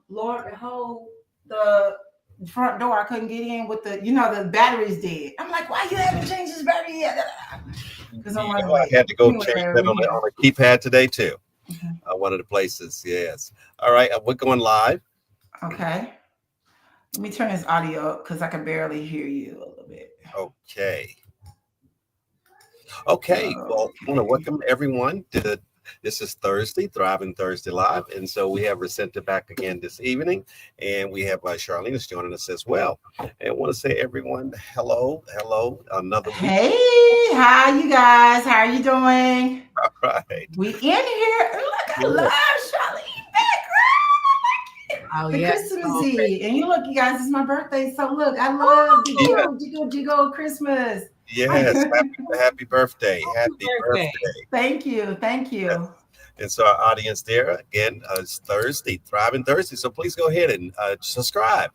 Lord, hold the front door. I couldn't get in with the battery's dead. I'm like, why you haven't changed this battery yet? Because I'm running I late. had to go Anyway, change that we're here. on a keypad today too. Okay. One of the places, yes. All right, we're going live. Okay. Let me turn this audio up because I can barely hear you a little bit. Okay. Okay. Well, I want to Okay. welcome everyone to this is Thursday, Thriving Thursday Live. And so we have Resenta back again this evening. And we have Charlene is joining us as well. And I want to say, everyone, hello, hello, another week. Hey, hi you guys. How are you doing? All right. We in here. Look, I love Charlene background. Oh, The yeah. Christmas Eve. And you look, you guys, it's my birthday. So look, I love the jiggle, jiggle, jiggle Christmas. Yes. Happy birthday. Happy birthday. Thank you. Thank you. Yes. And so our audience there, again, it's Thursday, Thriving Thursday. So please go ahead and subscribe.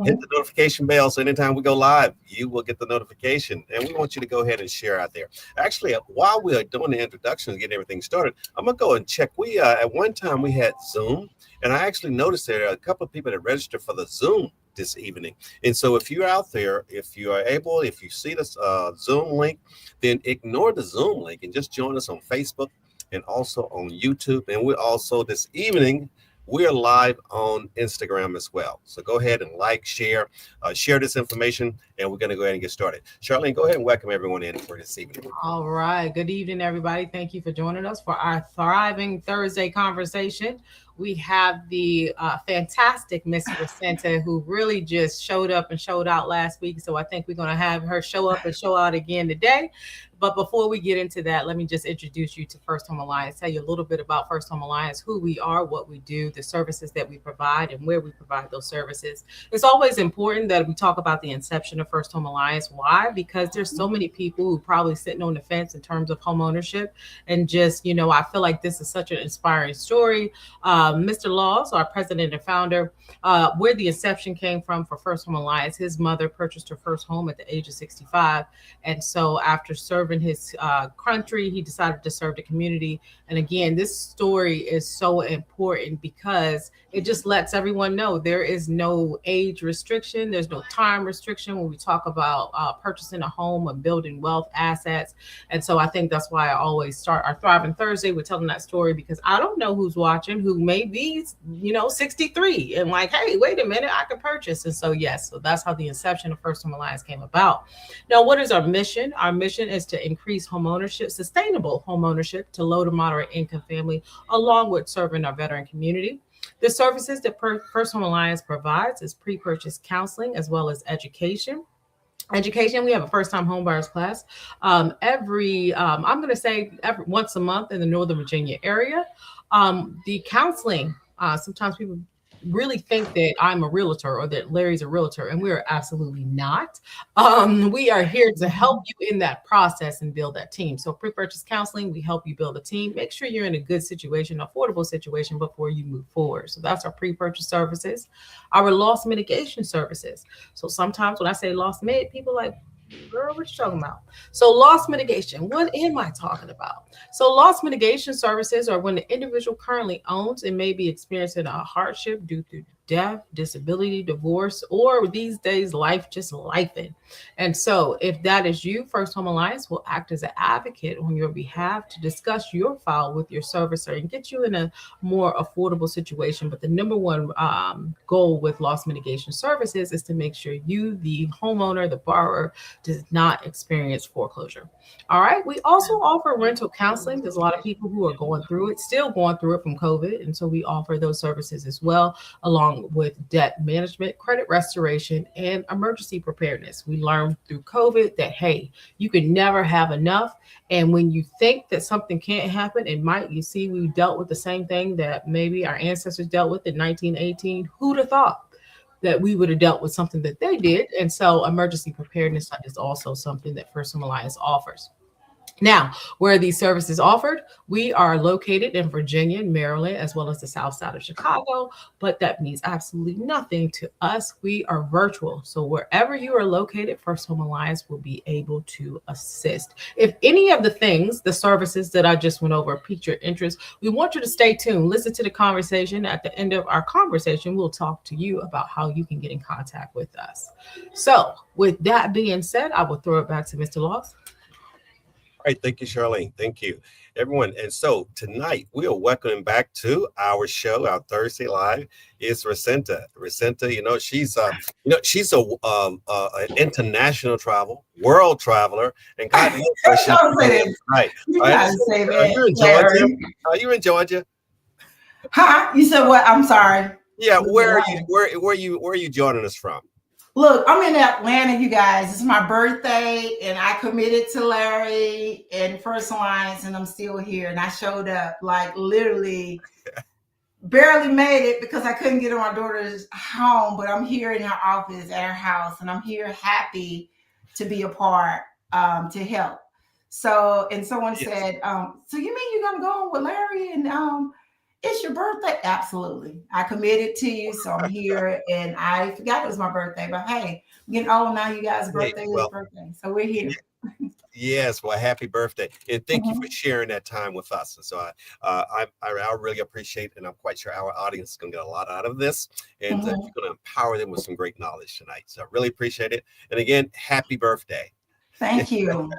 Hit the notification bell so anytime we go live, you will get the notification. And we want you to go ahead and share out there. Actually, while we are doing the introduction and getting everything started, I'm going to go and check. We at one time we had Zoom, and I actually noticed there are a couple of people that registered for the Zoom this evening. And so if you're out there, if you are able, if you see this Zoom link, then ignore the Zoom link and just join us on Facebook and also on YouTube. And we're also this evening, we're live on Instagram as well. So go ahead and share this information, and we're going to go ahead and get started. Charlene, go ahead and welcome everyone in for this evening. All right. Good evening, everybody. Thank you for joining us for our Thriving Thursday conversation. We have the fantastic Miss Resenta, who really just showed up and showed out last week. So I think we're going to have her show up and show out again today. But before we get into that, let me just introduce you to First Home Alliance, tell you a little bit about First Home Alliance, who we are, what we do, the services that we provide, and where we provide those services. It's always important that we talk about the inception of First Home Alliance. Why? Because there's so many people who probably sitting on the fence in terms of home ownership. And just, I feel like this is such an inspiring story. Mr. Laws, our president and founder, where the inception came from for First Home Alliance, his mother purchased her first home at the age of 65. And so after serving his country, he decided to serve the community. And again, this story is so important because it just lets everyone know there is no age restriction. There's no time restriction when we talk about purchasing a home and building wealth assets. And so I think that's why I always start our Thriving Thursday with telling that story, because I don't know who's watching who may be, 63 and like, hey, wait a minute, I can purchase. And so, yes, so that's how the inception of First Home Alliance came about. Now, what is our mission? Our mission is to increase home ownership, sustainable home ownership to low to moderate income family, along with serving our veteran community. The services that First Home Alliance provides is pre-purchase counseling as well as education. We have a first-time homebuyers class every once a month in the Northern Virginia area. The counseling, sometimes people really think that I'm a realtor or that Larry's a realtor, and we are absolutely not. We are here to help you in that process and build that team. So pre-purchase counseling, we help you build a team. Make sure you're in a good situation, affordable situation before you move forward. So that's our pre-purchase services. Our loss mitigation services. So sometimes when I say loss mit, people are like, girl, what you talking about? So loss mitigation, what am I talking about? So loss mitigation services are when the individual currently owns and may be experiencing a hardship due to death, disability, divorce, or these days, life just lifing. And so if that is you, First Home Alliance will act as an advocate on your behalf to discuss your file with your servicer and get you in a more affordable situation. But the number one goal with loss mitigation services is to make sure you, the homeowner, the borrower, does not experience foreclosure. All right. We also offer rental counseling. There's a lot of people who are going through it, still going through it from COVID. And so we offer those services as well, along with debt management, credit restoration, and emergency preparedness. We learned through COVID that, hey, you can never have enough. And when you think that something can't happen, it might. You see, we dealt with the same thing that maybe our ancestors dealt with in 1918. Who'd have thought that we would have dealt with something that they did? And so emergency preparedness is also something that First Home Alliance offers. Now, where are these services offered? We are located in Virginia and Maryland, as well as the South Side of Chicago, but that means absolutely nothing to us. We are virtual. So wherever you are located, First Home Alliance will be able to assist. If any of the things, the services that I just went over piqued your interest, we want you to stay tuned. Listen to the conversation. At the end of our conversation, we'll talk to you about how you can get in contact with us. So with that being said, I will throw it back to Mr. Laws. All right, thank you, Charlene. Thank you, everyone. And so tonight we are welcoming back to our show, our Thursday Live, is Resenta. Resenta, she's she's a an international world traveler, and God knows where she's from. Right. You gotta say that. Are you in Georgia? Are you in Georgia? Huh? You said what? I'm sorry. Yeah. Where are you? Where are you joining us from? Look, I'm in Atlanta, you guys. It's my birthday, and I committed to Larry and First Alliance, and I'm still here. And I showed up, like literally, barely made it because I couldn't get to my daughter's home. But I'm here in her office at her house, and I'm here happy to be a part to help. So, and someone said, "So you mean you're gonna go with Larry and it's your birthday?" Absolutely. I committed to you, so I'm here, and I forgot it was my birthday. But hey, I'm getting old now. You guys' birthday is birthday, so we're here. Yes, well, happy birthday, and thank you for sharing that time with us. And so I really appreciate, and I'm quite sure our audience is going to get a lot out of this, and you're going to empower them with some great knowledge tonight. So I really appreciate it. And again, happy birthday. Thank you.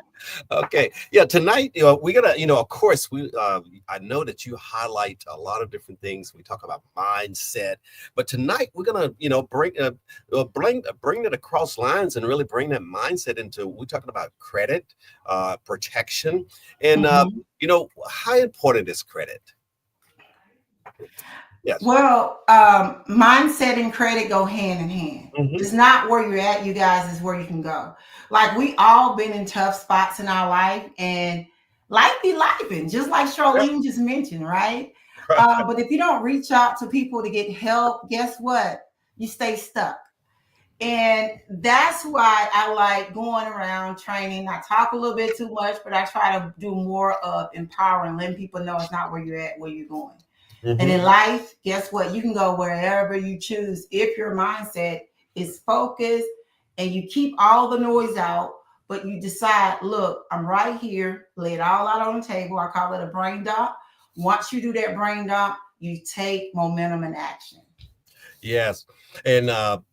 Okay. Yeah. Tonight, we're gonna, of course, I know that you highlight a lot of different things. We talk about mindset, but tonight we're gonna, bring it across lines and really bring that mindset into. We're talking about credit, protection, and how important is credit? Yes. Well, mindset and credit go hand in hand. It's not where you're at, you guys, is where you can go. Like, we all been in tough spots in our life, and life be lifing, just like Charlene just mentioned, right? But if you don't reach out to people to get help, guess what? You stay stuck. And that's why I like going around training. I talk a little bit too much, but I try to do more of empowering, letting people know it's not where you're at, where you're going. And in life, guess what? You can go wherever you choose if your mindset is focused and you keep all the noise out, but you decide, look, I'm right here, lay it all out on the table. I call it a brain dump. Once you do that brain dump, you take momentum and action. Yes. And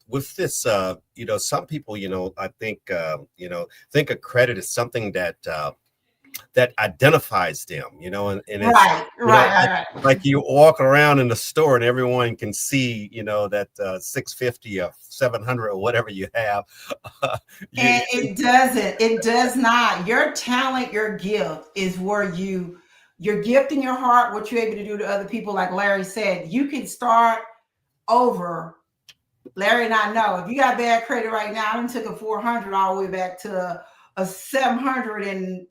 with this, some people, I think, think of credit as something that identifies them, and it's right. Like you walk around in the store and everyone can see, that 650 or 700 or whatever you have. And it does not. Your talent, your gift is where your gift in your heart, what you're able to do to other people. Like Larry said, you can start over. Larry and I know if you got bad credit right now, I done took a 400 all the way back to a 700 in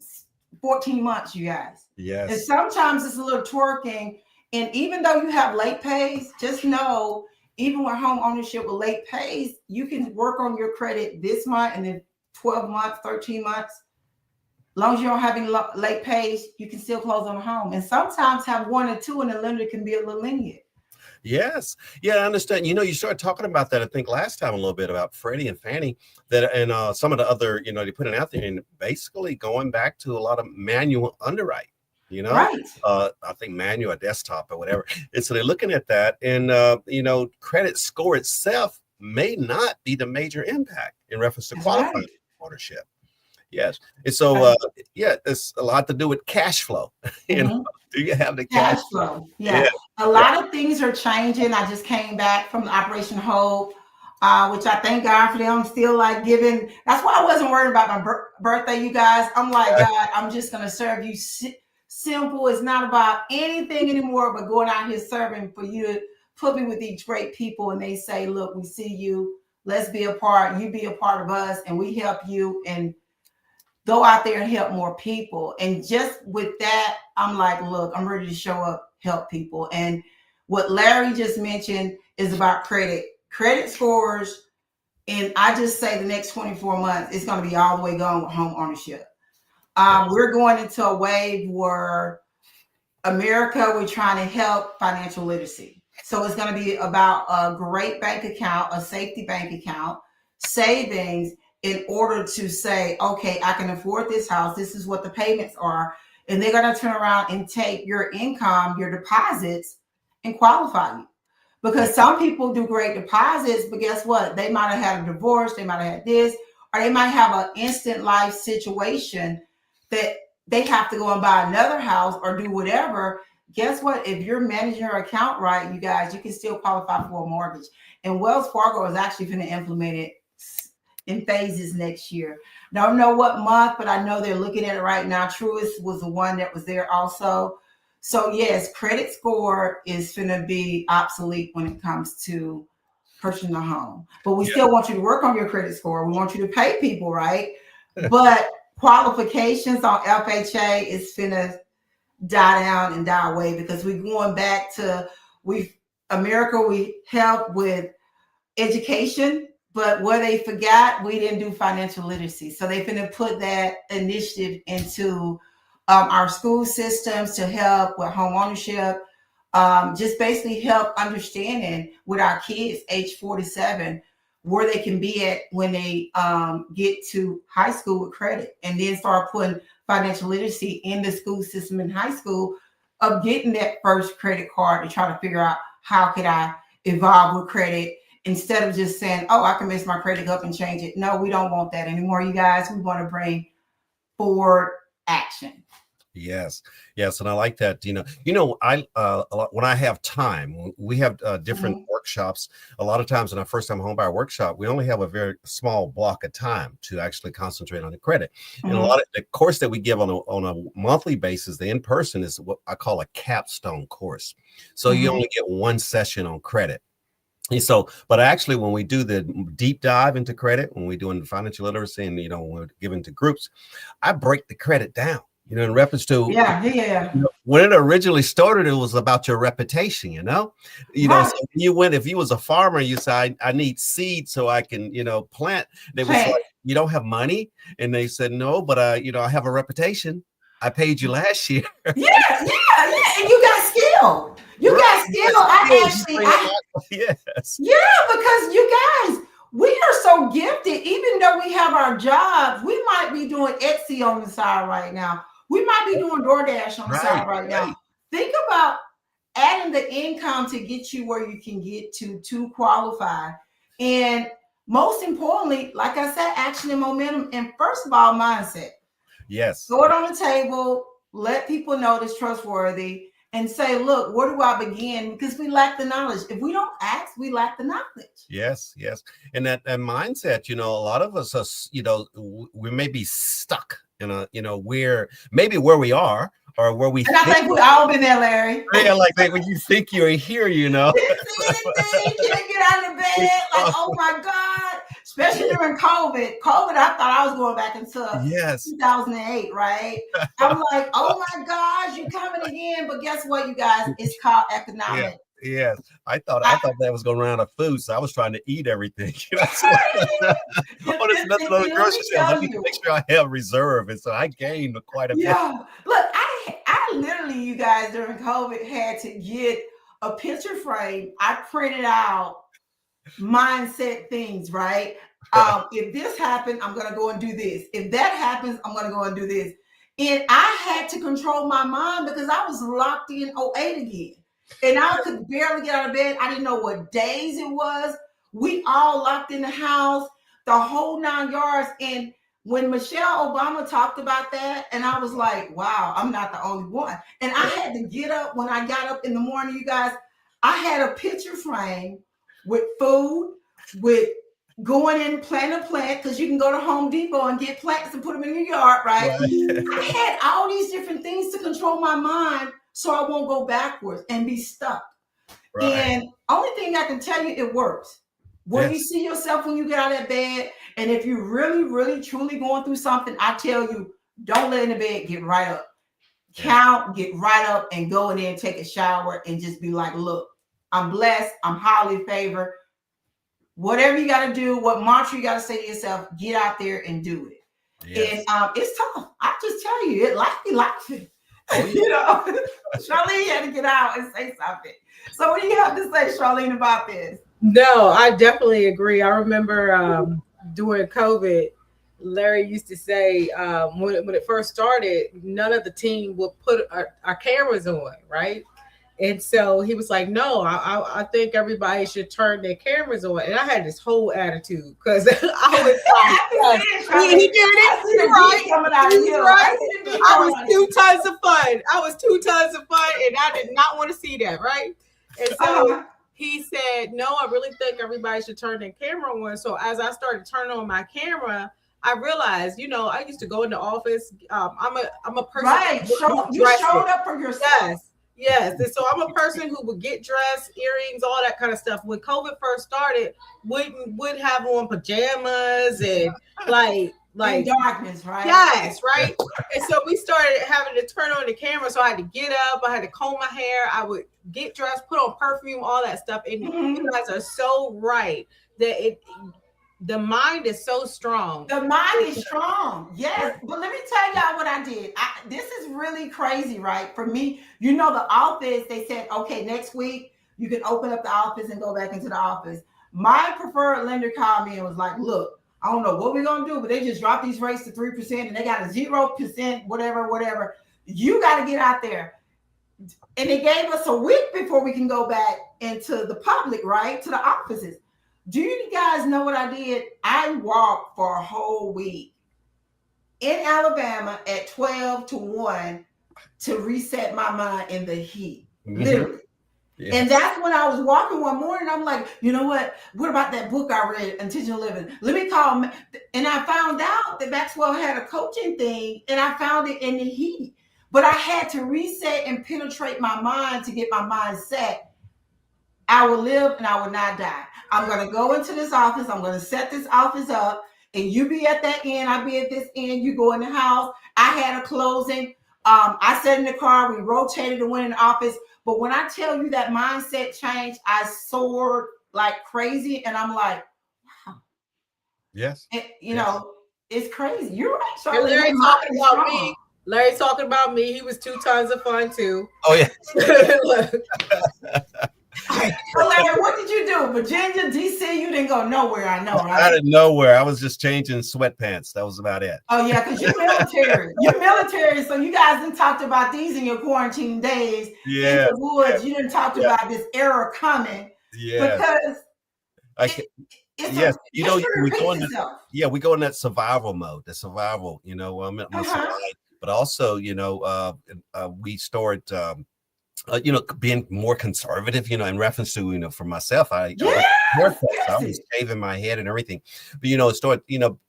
14 months, you guys. Yes. And sometimes it's a little twerking. And even though you have late pays, just know, even with home ownership with late pays, you can work on your credit this month, and then 12 months, 13 months. As long as you don't have any late pays, you can still close on a home. And sometimes have one or two, and the lender can be a little lenient. Yes. Yeah, I understand. You started talking about that, I think, last time a little bit about Freddie and Fannie, that and some of the other, they put it out there, and basically going back to a lot of manual underwrite, Right. I think manual or desktop or whatever. And so they're looking at that, and credit score itself may not be the major impact in reference to qualifying ownership. Yes. And so, it's a lot to do with cash flow. Do you have the cash flow? Yeah. A lot of things are changing. I just came back from the Operation Hope, which I thank God for them. Still like giving. That's why I wasn't worried about my birthday, you guys. I'm like, God, I'm just going to serve you simple. It's not about anything anymore, but going out here serving for you to put me with these great people. And they say, look, we see you. Let's be a part. You be a part of us, and we help you. And go out there and help more people. And just with that, I'm like, look, I'm ready to show up, help people. And what Larry just mentioned is about credit scores. And I just say the next 24 months, it's going to be all the way gone with home ownership. We're going into a wave where America, we're trying to help financial literacy. So it's going to be about a great bank account, a safety bank account, savings in order to say, okay, I can afford this house. This is what the payments are. And they're going to turn around and take your income, your deposits, and qualify you. Because some people do great deposits, but guess what? They might have had a divorce, they might have had this, or they might have an instant life situation that they have to go and buy another house or do whatever. Guess what? If you're managing your account right, you guys, you can still qualify for a mortgage. And Wells Fargo is actually going to implement it in phases next year. Don't know what month, but I know they're looking at it right now. Truist was the one that was there also. So yes, credit score is going to be obsolete when it comes to purchasing a home. But we still want you to work on your credit score. We want you to pay people, right? But qualifications on FHA is going to die down and die away because we're going back to America. We help with education, but where they forgot, we didn't do financial literacy. So they're going to put that initiative into our school systems to help with home ownership, just basically help understanding with our kids age 47 where they can be at when they get to high school with credit, and then start putting financial literacy in the school system in high school of getting that first credit card to try to figure out how could I evolve with credit instead of just saying, oh, I can mess my credit up and change it. No, we don't want that anymore, you guys. We want to bring forward action. Yes. And I like that. I a lot, when I have time, we have different workshops. A lot of times in our first time home buyer workshop, we only have a very small block of time to actually concentrate on the credit. And a lot of the course that we give on a monthly basis, the in-person, is what I call a capstone course. So you only get one session on credit. And so, but actually, when we do the deep dive into credit, when we're doing financial literacy and, when we're giving to groups, I break the credit down. In reference to when it originally started, it was about your reputation, so if you was a farmer, you said, I need seed so I can, plant. They was like, you don't have money. And they said, no, but I have a reputation. I paid you last year. And you got skill. Yes. Yeah, because you guys, we are so gifted. Even though we have our jobs, we might be doing Etsy on the side right now. We might be doing DoorDash on the side right now. Think about adding the income to get you where you can get to qualify. And most importantly, like I said, action and momentum. And first of all, mindset. Yes. Throw it on the table. Let people know it's trustworthy. And say, look, where do I begin? Because we lack the knowledge. If we don't ask, we lack the knowledge. Yes. And that mindset, a lot of us are, we may be stuck in where we are or where we think. I think we've all been there, Larry. Yeah, like when you think you're here, Can't get out of bed. Like, oh my God. Especially during COVID. I thought I was going back into 2008, right? I'm like, oh my gosh, you're coming again. But guess what, you guys? It's called economics. Yes. I thought that was going around of food, so I was trying to eat everything. There's nothing on the grocery shelves. I need to make sure I have reserve, and so I gained quite a bit. Yeah, look, I literally, you guys, during COVID, had to get a picture frame. I printed out mindset things, right? If this happened, I'm going to go and do this. If that happens, I'm going to go and do this. And I had to control my mind because I was locked in 08 again. And I could barely get out of bed. I didn't know what days it was. We all locked in the house, the whole 9 yards. And when Michelle Obama talked about that, and I was like, wow, I'm not the only one. And I had to get up. When I got up in the morning, you guys, I had a picture frame with food, with going in, planting a plant, because you can go to Home Depot and get plants and put them in your yard, right? I had all these different things to control my mind so I won't go backwards and be stuck. Right. And only thing I can tell you, it works. Where you see yourself when you get out of that bed, and if you're really, really, truly going through something, I tell you, don't lay in the bed, get right up. Count, get right up, and go in there and take a shower and just be like, look, I'm blessed, I'm highly favored. Whatever you got to do, what mantra you got to say to yourself, get out there and do it. Yes. And it's tough. I just tell you, it life be life. Oh, You know, Charlene had to get out and say something. So what do you have to say, Charlene, about this? No, I definitely agree. I remember during COVID, Larry used to say when it first started, none of the team would put our cameras on, right? And so he was like, "No, I think everybody should turn their cameras on." And I had this whole attitude because I was like, yes, he did it. Right. I was 2 tons of fun. And I did not want to see that, right? And so he said, "No, I really think everybody should turn their camera on." So as I started turning on my camera, I realized, I used to go in the office. I'm a person. Right. You showed up for yourself. Yes. And so I'm a person who would get dressed, earrings, all that kind of stuff. When COVID first started, would have on pajamas and like in darkness, right? Yes, right. And so we started having to turn on the camera. So I had to get up, I had to comb my hair, I would get dressed, put on perfume, all that stuff. And you guys are so right that the mind is so strong. The mind is strong. Yes. But let me tell y'all what I did. This is really crazy, right? For me, the office, they said, okay, next week you can open up the office and go back into the office. My preferred lender called me and was like, look, I don't know what we're going to do, but they just dropped these rates to 3% and they got a 0%, whatever. You got to get out there. And they gave us a week before we can go back into the public, right? To the offices. Do you guys know what I did? I walked for a whole week in Alabama at 12 to 1 to reset my mind in the heat, literally. Yeah. And that's when I was walking one morning. I'm like, you know what? What about that book I read, Intentional Living? Let me call. And I found out that Maxwell had a coaching thing, and I found it in the heat. But I had to reset and penetrate my mind to get my mind set. I will live and I will not die. I'm going to go into this office. I'm going to set this office up, and you be at that end. I'll be at this end. You go in the house. I had a closing. I sat in the car. We rotated and went in the office. But when I tell you that mindset change, I soared like crazy. And I'm like, wow. Yes. And, it's crazy. You're right. So Larry talking about me. Larry's talking about me. He was 2 tons of fun too. Oh, yeah. So Larry, what did you do? Virginia, DC, you didn't go nowhere, I know, right? Out of nowhere. I was just changing sweatpants. That was about it. Oh, yeah, because you're military. You're military, so you guys didn't talk about these in your quarantine days in the woods. You didn't talk about this era coming. Yeah. Because we go in that survival mode, but also, we started being more conservative, in reference to, for myself, I was shaving my head and everything, but, start,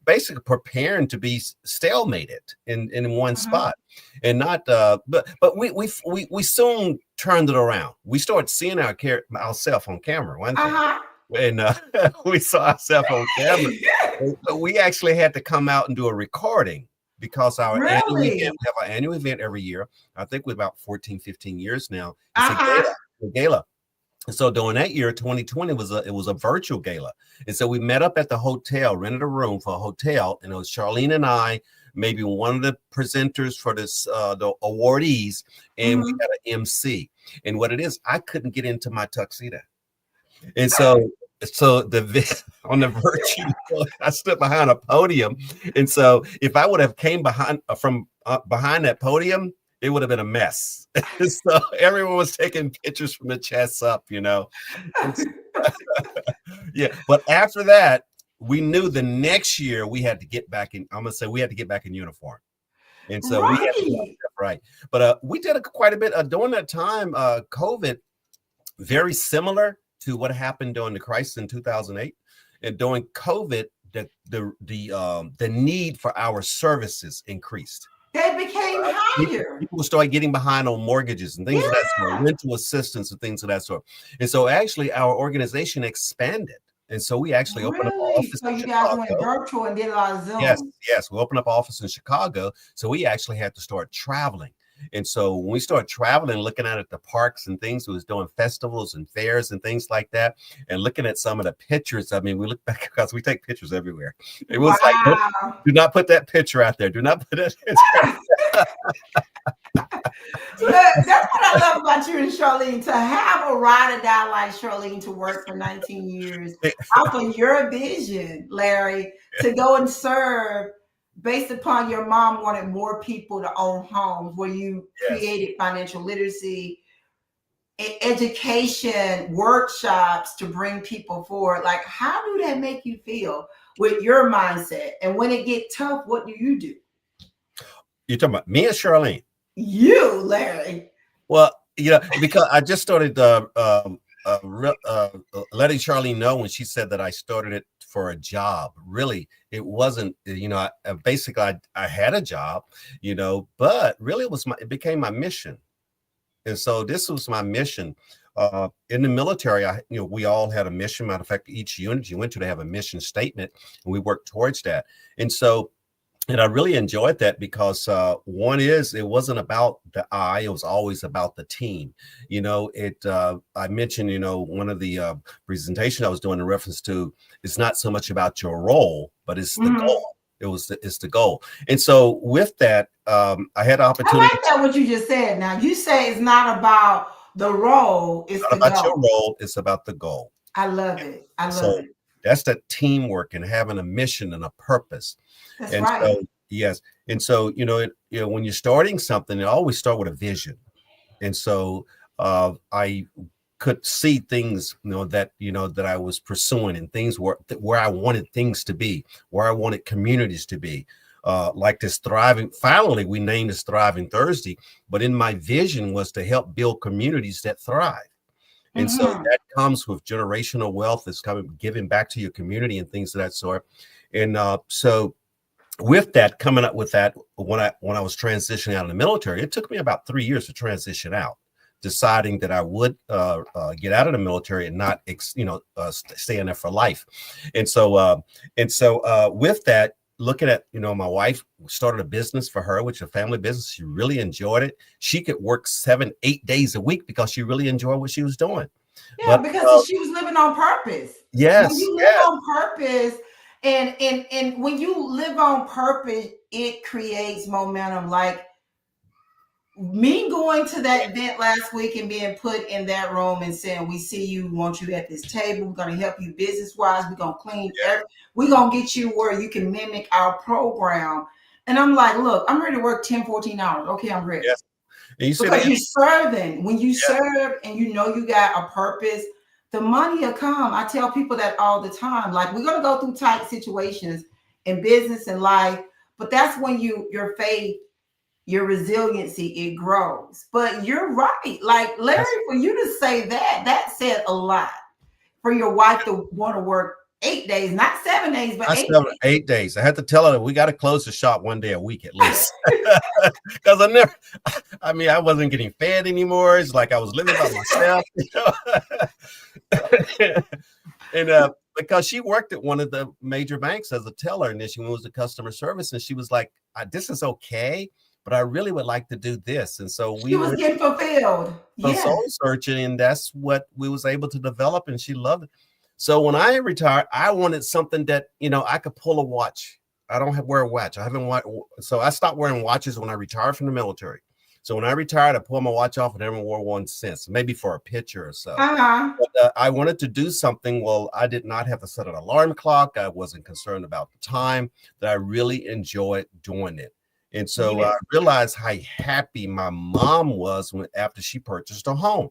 basically preparing to be stalemated in one spot and not, but we soon turned it around. We started seeing ourselves on camera one thing. And we saw ourselves on camera. But we actually had to come out and do a recording because our annual event, we have our annual event every year. I think we're about 14, 15 years now. It's a gala. And so during that year, 2020 it was a virtual gala. And so we met up at the hotel, rented a room for a hotel, and it was Charlene and I, maybe one of the presenters for this, the awardees, and we had an MC. And what it is, I couldn't get into my tuxedo. And so on the virtue, I stood behind a podium, and so if I would have came behind that podium, it would have been a mess. So everyone was taking pictures from the chest up, Yeah, but after that, we knew the next year we had to get back in. I'm gonna say we had to get back in uniform, and so we had to do right. But we did quite a bit during that time. COVID, very similar to what happened during the crisis in 2008, and during COVID, the need for our services increased. They became higher. People started getting behind on mortgages and things of that sort, rental assistance and things of that sort. And so actually our organization expanded. And so we actually opened up an office. So you guys went virtual and did a lot of Zoom. Yes. We opened up an office in Chicago. So we actually had to start traveling. And so when we started traveling, looking at the parks and things, we was doing festivals and fairs and things like that, and looking at some of the pictures. I mean, we look back because we take pictures everywhere. It was like, do not put that picture out there. Do not put that picture. That's what I love about you and Charlene, to have a ride or die like Charlene to work for 19 years off of your vision, Larry, to go and serve based upon your mom wanted more people to own homes, where you created financial literacy, education, workshops to bring people forward. Like, how do that make you feel with your mindset? And when it gets tough, what do? You're talking about me and Charlene? You, Larry. Well, because I just started letting Charlene know when she said that I started it for a job. Really, it wasn't, basically I had a job, but really it became my mission. And so this was my mission. In the military, we all had a mission. Matter of fact, each unit you went to, they have a mission statement, and we worked towards that. And I really enjoyed that because one is, it wasn't about the I, it was always about the team. I mentioned, one of the presentations I was doing in reference to, it's not so much about your role, but it's the goal. It's the goal. And so with that, I had an opportunity. I like that what you just said. Now you say it's not about the role, it's not about your role, it's about the goal. I love it. I love it. That's that teamwork and having a mission and a purpose. That's right. So, yes. And so, when you're starting something, it always start with a vision. And so I could see things, that I was pursuing, and things where I wanted things to be, where I wanted communities to be. Like this Thriving, finally, we named this Thriving Thursday, but in my vision was to help build communities that thrive. And so that comes with generational wealth. It's giving back to your community and things of that sort. And so with that, coming up with that, when I was transitioning out of the military, it took me about 3 years to transition out, deciding that I would get out of the military and not, stay in there for life. And so with that, looking at, my wife started a business for her, which is a family business. She really enjoyed it. She could work 7-8 days a week because she really enjoyed what she was doing. Yeah, because she was living on purpose. Yes. When you live on purpose, and when you live on purpose, it creates momentum. Like me going to that event last week and being put in that room and saying, we see you, we want you at this table. We're going to help you business-wise. We're going to clean. We're going to get you where you can mimic our program. And I'm like, look, I'm ready to work 10, 14 hours. Okay, I'm ready. Yes. Because you're serving. When you serve and you got a purpose, the money will come. I tell people that all the time. Like, we're going to go through tight situations in business and life, but that's when your faith, your resiliency, it grows. But you're right. Like, Larry, for you to say that said a lot. For your wife to want to work 8 days, not 7 days, but 8 days. 8 days. I had to tell her that we got to close the shop one day a week at least. Because I wasn't getting fed anymore. It's like I was living by myself. And because she worked at one of the major banks as a teller, and then she moved to customer service, and she was like, this is okay, but I really would like to do this. And so we was getting fulfilled. Soul searching, and that's what we was able to develop, and she loved it. So when I retired, I wanted something that, I could pull a watch. I don't wear a watch. I haven't watched. So I stopped wearing watches when I retired from the military. So when I retired, I pulled my watch off and never wore one since, maybe for a picture or so. But I wanted to do something. Well, I did not have to set an alarm clock. I wasn't concerned about the time, that I really enjoyed doing it. And so I realized how happy my mom was after she purchased a home.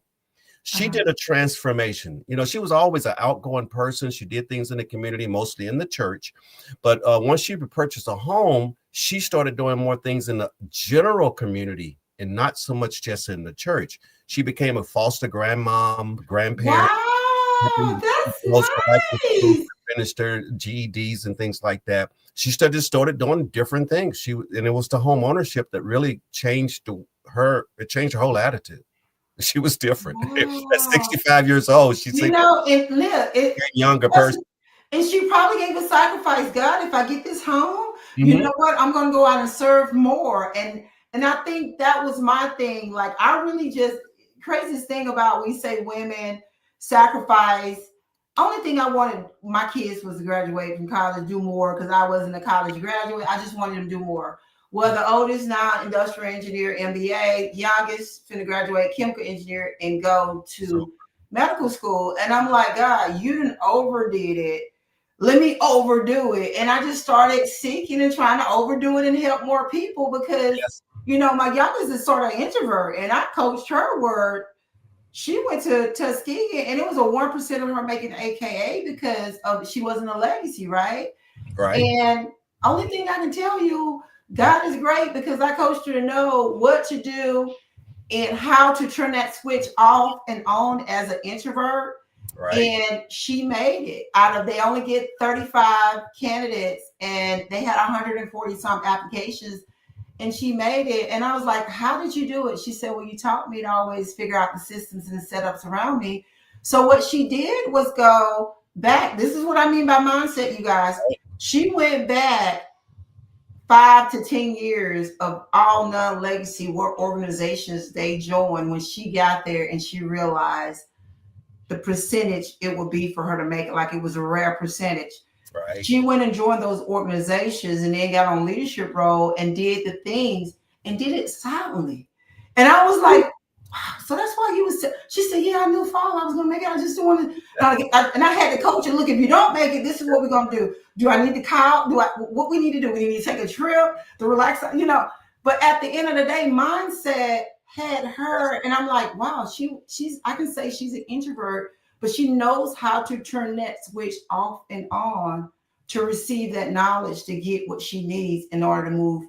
She did a transformation. She was always an outgoing person. She did things in the community, mostly in the church. But once she purchased a home, she started doing more things in the general community and not so much just in the church. She became a foster grandmom, grandparent. Wow, that's nice. Finished her GEDs and things like that. She started doing different things. And it was the home ownership that really changed her. It changed her whole attitude. She was different. Wow. At 65 years old, she's a younger person. And she probably gave a sacrifice. God, if I get this home, you know what? I'm going to go out and serve more. And And I think that was my thing. Like, I really just, craziest thing about we say women sacrifice. Only thing I wanted my kids was to graduate from college, do more, because I wasn't a college graduate. I just wanted them to do more. Well, the oldest now, industrial engineer, MBA, youngest finna graduate chemical engineer and go to medical school. And I'm like, God, you done overdid it. Let me overdo it. And I just started seeking and trying to overdo it and help more people because, you know, my youngest is sort of introvert, and I coached her where she went to Tuskegee, and it was a 1% of her making AKA because she wasn't a legacy, right? Right. And only thing I can tell you, God is great because I coached her to know what to do and how to turn that switch off and on as an introvert. Right. And she made it. They only get 35 candidates, and they had 140 some applications, and she made it. And I was like, how did you do it? She said, well, you taught me to always figure out the systems and the setups around me. So what she did was go back. This is what I mean by mindset, you guys. She went back 5 to 10 years of all non-legacy work organizations they joined when she got there, and she realized the percentage it would be for her to make it. Like, it was a rare percentage. Right. She went and joined those organizations and then got on leadership role and did the things and did it silently. And I was like, wow, so that's why you was. She said, yeah, I knew fall I was going to make it. I just don't want to. And I had to coach her. Look, if you don't make it, this is what we're going to do. Do I need to call? What we need to do? We need to take a trip to relax, you know. But at the end of the day, mindset had her. And I'm like, wow, she's, I can say she's an introvert, but she knows how to turn that switch off and on to receive that knowledge to get what she needs in order to move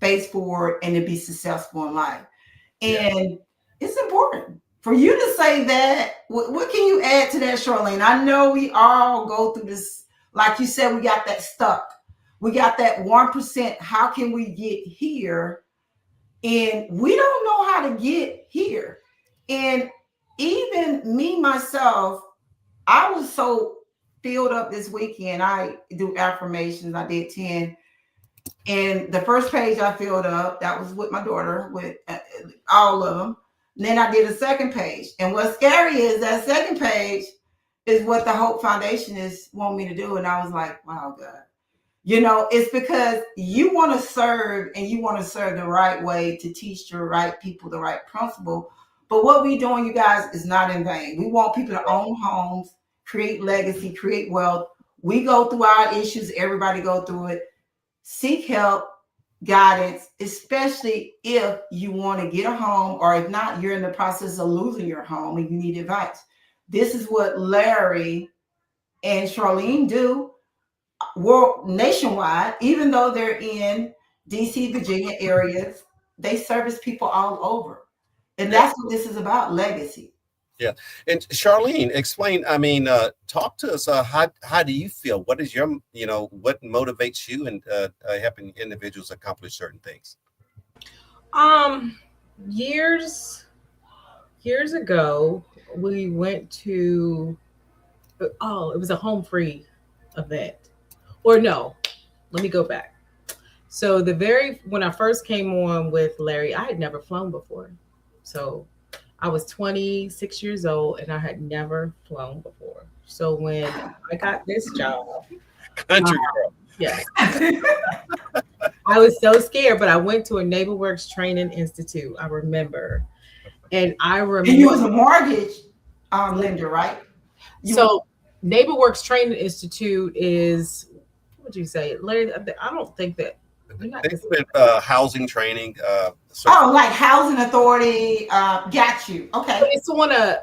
face forward and to be successful in life. And it's important for you to say that. What can you add to that, Charlene? I know we all go through this. Like you said, we got that stuck. We got that 1%. How can we get here? And we don't know how to get here. And even me, myself, I was so filled up this weekend. I do affirmations. I did 10. And the first page I filled up, that was with my daughter, with all of them. And then I did a second page. And what's scary is that second page is what the Hope Foundation is want me to do. And I was like, wow, God. You know, it's because you want to serve, and you want to serve the right way to teach the right people the right principle. But what we're doing, you guys, is not in vain. We want people to own homes, create legacy, create wealth. We go through our issues. Everybody go through it. Seek help, guidance, especially if you want to get a home, or if not, you're in the process of losing your home and you need advice. This is what Larry and Charlene do world nationwide. Even though they're in DC, Virginia areas, they service people all over. And that's what this is about, legacy. Yeah. And Charlene, explain, I mean, talk to us. How do you feel? What is your, you know, what motivates you in helping individuals accomplish certain things? Years ago, we went to, it was a home free event. Or no, let me go back. So when I first came on with Larry, I had never flown before. So I was 26 years old and I had never flown before. So when I got this job, country girl. Yes. I was so scared, but I went to a NavalWorks Training Institute. I remember. And you was a mortgage lender, right? So NavalWorks Training Institute is, what would you say, Larry? I don't think that. Housing training. Like housing authority. Got you. Okay. But it's on a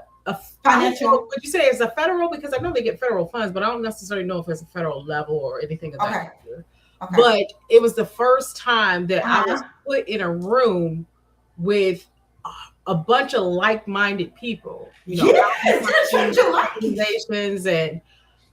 financial. Would you say it's a federal? Because I know they get federal funds, but I don't necessarily know if it's a federal level or anything of that nature. Okay. But it was the first time that I was put in a room with a bunch of like-minded people. You know, organizations, and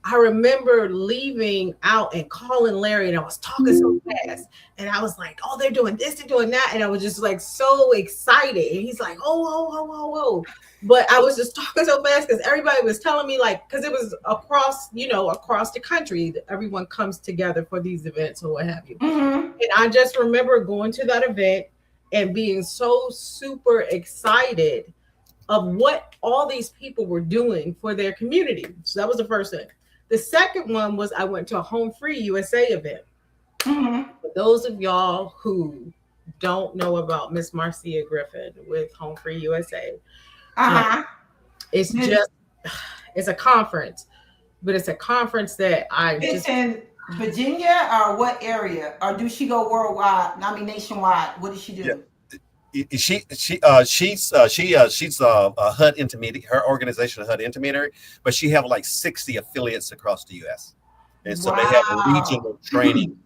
I remember leaving out and calling Larry, and I was talking so fast, and I was like, "Oh, they're doing this, they're doing that," and I was just like so excited. And he's like, "Oh," but I was just talking so fast because everybody was telling me, like, because it was across the country, everyone comes together for these events or what have you. Mm-hmm. And I just remember going to that event, and being so super excited of what all these people were doing for their community. So that was the first thing. The second one was I went to a Home Free USA event. Mm-hmm. For those of y'all who don't know about Miss Marcia Griffin with Home Free USA, it's just, it's a conference, but it's a conference that it's in Virginia, or what area? Or do she go worldwide? I mean, nationwide. What does she do? Yeah. She's a HUD intermediary. Her organization, HUD intermediary, but she have like 60 affiliates across the U.S. And so they have regional training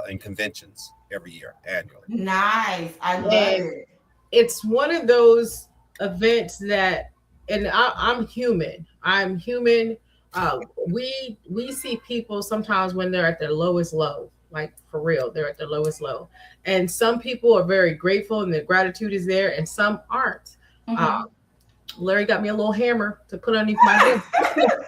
and conventions every year, annually. Nice, I love it. It's one of those events that, and I'm human. I'm human. We see people sometimes when they're at their lowest low. Like, for real, they're at their lowest low. And some people are very grateful and their gratitude is there, and some aren't. Larry got me a little hammer to put underneath my desk.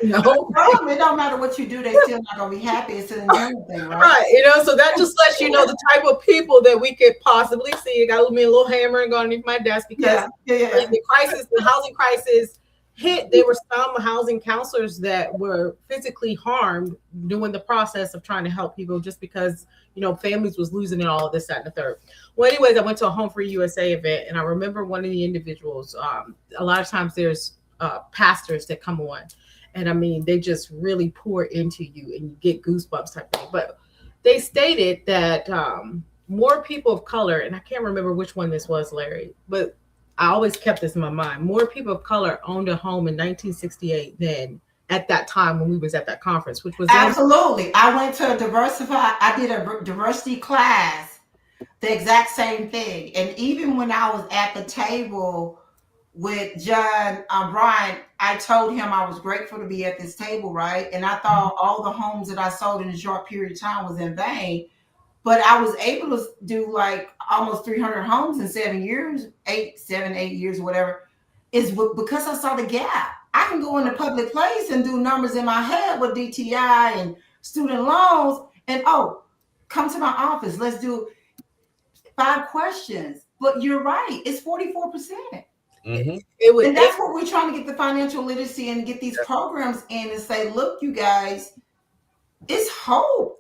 No problem. It don't matter what you do, they still not gonna be happy. It's an internal thing, right? Right. So that just lets you know the type of people that we could possibly see. Got me a little hammer and go underneath my desk because the crisis, the housing crisis hit. There were some housing counselors that were physically harmed during the process of trying to help people, just because families was losing it, all of this, that, and the third. Well, anyways, I went to a Home Free USA event, and I remember one of the individuals. A lot of times there's pastors that come on, and I mean, they just really pour into you, and you get goosebumps type thing. But they stated that more people of color, and I can't remember which one this was, Larry, but I always kept this in my mind. More people of color owned a home in 1968 than at that time when we was at that conference, which was absolutely. I went to I did a diversity class, the exact same thing. And even when I was at the table with John Brian, I told him I was grateful to be at this table, right? And I thought all the homes that I sold in a short period of time was in vain. But I was able to do like almost 300 homes in 7 years, 8 years, whatever, is because I saw the gap. I can go in a public place and do numbers in my head with DTI and student loans and, come to my office. Let's do 5 questions. But you're right. It's 44%. And that's what we're trying to get the financial literacy and get these programs in and say, look, you guys, it's hope.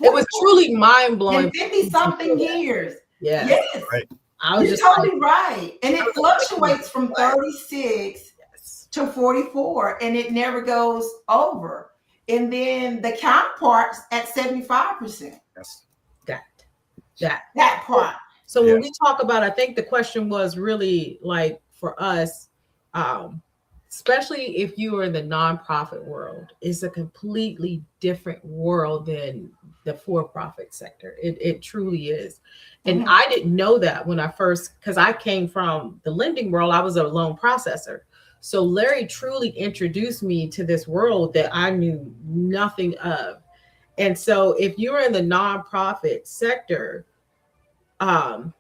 It was truly mind-blowing. In 50-something years. Yes. Right. I was just totally right. And it fluctuates from 36 to 44, and it never goes over. And then the counterparts at 75%. Yes. That part. So when we talk about, I think the question was really like for us, especially if you are in the nonprofit world, it's a completely different world than the for-profit sector. It truly is. And I didn't know that when I first, because I came from the lending world, I was a loan processor. So Larry truly introduced me to this world that I knew nothing of. And so if you're in the nonprofit sector,